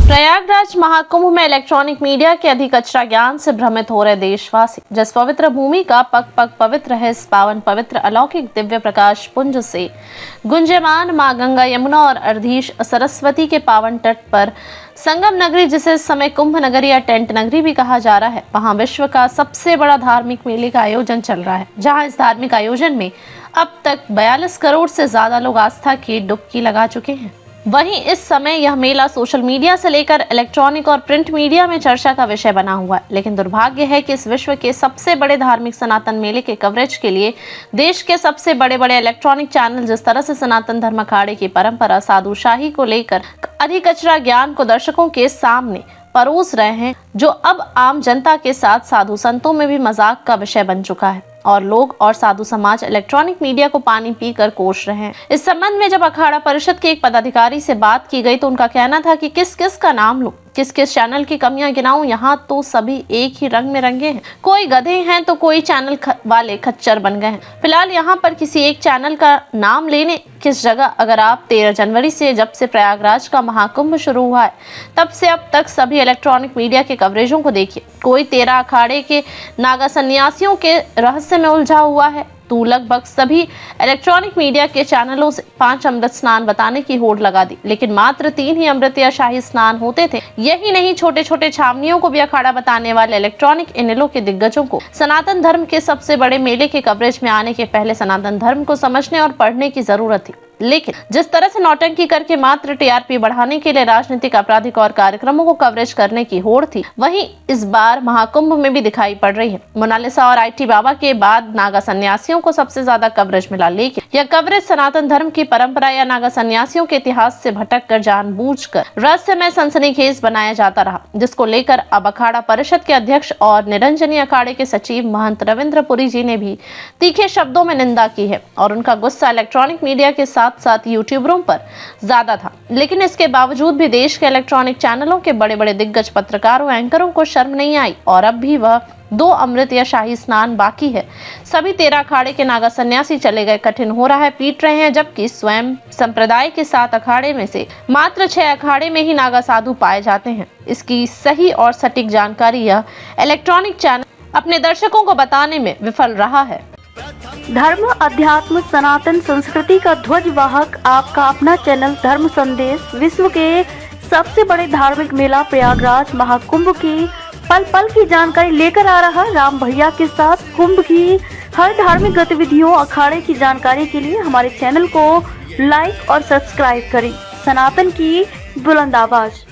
प्रयागराज महाकुंभ में electronic media के अधिक कचरा ज्ञान से भ्रमित हो रहे देशवासी। जिस पवित्र भूमि का पग पग पवित्र है, इस पावन पवित्र अलौकिक दिव्य प्रकाश पुंज से गुंजयमान मां गंगा, यमुना और अर्धीश सरस्वती के पावन तट पर संगम नगरी, जिसे इस समय कुंभ नगरी या टेंट नगरी भी कहा जा रहा है, वहां विश्व का सबसे बड़ा धार्मिक मेले का आयोजन चल रहा है। जहां इस धार्मिक आयोजन में अब तक 42 करोड़ से ज्यादा लोग आस्था की डुबकी लगा चुके हैं। वहीं इस समय यह मेला सोशल मीडिया से लेकर इलेक्ट्रॉनिक और प्रिंट मीडिया में चर्चा का विषय बना हुआ है। लेकिन दुर्भाग्य है कि इस विश्व के सबसे बड़े धार्मिक सनातन मेले के कवरेज के लिए देश के सबसे बड़े बड़े इलेक्ट्रॉनिक चैनल जिस तरह से सनातन धर्म अखाड़े की परंपरा साधुशाही को लेकर अधिक कचरा ज्ञान को दर्शकों के सामने परोस रहे हैं, जो अब आम जनता के साथ साधु संतों में भी मजाक का विषय बन चुका है और लोग और साधु समाज इलेक्ट्रॉनिक मीडिया को पानी पीकर कोस रहे हैं। इस संबंध में जब अखाड़ा परिषद के एक पदाधिकारी से बात की गई तो उनका कहना था कि किस किस का नाम लूं, किस किस चैनल की कमियां गिनाऊं, यहाँ तो सभी एक ही रंग में रंगे हैं। कोई गधे हैं तो कोई चैनल वाले खच्चर बन गए हैं। फिलहाल यहाँ पर किसी एक चैनल का नाम लेने किस जगह, अगर आप 13 जनवरी से जब से प्रयागराज का महाकुंभ शुरू हुआ है तब से अब तक सभी इलेक्ट्रॉनिक मीडिया के कवरेजों को देखिए। कोई 13 अखाड़े के नागा सन्यासियों के रहस्य में उलझा हुआ है तो लगभग सभी इलेक्ट्रॉनिक मीडिया के चैनलों से 5 अमृत स्नान बताने की होड़ लगा दी, लेकिन मात्र 3 ही अमृत या शाही स्नान होते थे। यही नहीं, छोटे छोटे छावनियों को भी अखाड़ा बताने वाले इलेक्ट्रॉनिक इनेलो के दिग्गजों को सनातन धर्म के सबसे बड़े मेले के कवरेज में आने के पहले सनातन धर्म को समझने और पढ़ने की जरूरत थी। लेकिन जिस तरह से नौटंकी करके मात्र टीआरपी बढ़ाने के लिए राजनीतिक, आपराधिक और कार्यक्रमों को कवरेज करने की होड़ थी, वहीं इस बार महाकुंभ में भी दिखाई पड़ रही है। मोनालिसा और आईटी बाबा के बाद नागा सन्यासियों को सबसे ज्यादा कवरेज मिला, लेकिन यह कवरेज सनातन धर्म की परंपरा या नागा सन्यासियों के इतिहास से भटक कर जानबूझकर रहस्यमय सनसनीखेज बनाया जाता रहा, जिसको लेकर अब अखाड़ा परिषद के अध्यक्ष और निरंजनी अखाड़े के सचिव महंत रविंद्र पुरी जी ने भी तीखे शब्दों में निंदा की है और उनका गुस्सा इलेक्ट्रॉनिक मीडिया के साथ साथ यूट्यूबरों पर ज्यादा था। लेकिन इसके बावजूद भी देश के इलेक्ट्रॉनिक चैनलों के बड़े बड़े दिग्गज पत्रकारों, एंकरों को शर्म नहीं आई और अब भी वह 2 अमृत या शाही स्नान बाकी है। सभी 13 अखाड़े के नागा सन्यासी चले गए, कठिन हो रहा है, पीट रहे हैं, जबकि स्वयं संप्रदाय के 7 अखाड़े में से मात्र 6 अखाड़े में ही नागा साधु पाए जाते हैं। इसकी सही और सटीक जानकारी यह इलेक्ट्रॉनिक चैनल अपने दर्शकों को बताने में विफल रहा है। धर्म, अध्यात्म, सनातन संस्कृति का ध्वजवाहक आपका अपना चैनल धर्म संदेश विश्व के सबसे बड़े धार्मिक मेला प्रयागराज महाकुंभ की पल पल की जानकारी लेकर आ रहा राम भैया के साथ। कुंभ की हर धार्मिक गतिविधियों, अखाड़े की जानकारी के लिए हमारे चैनल को लाइक और सब्सक्राइब करें। सनातन की बुलंद आवाज।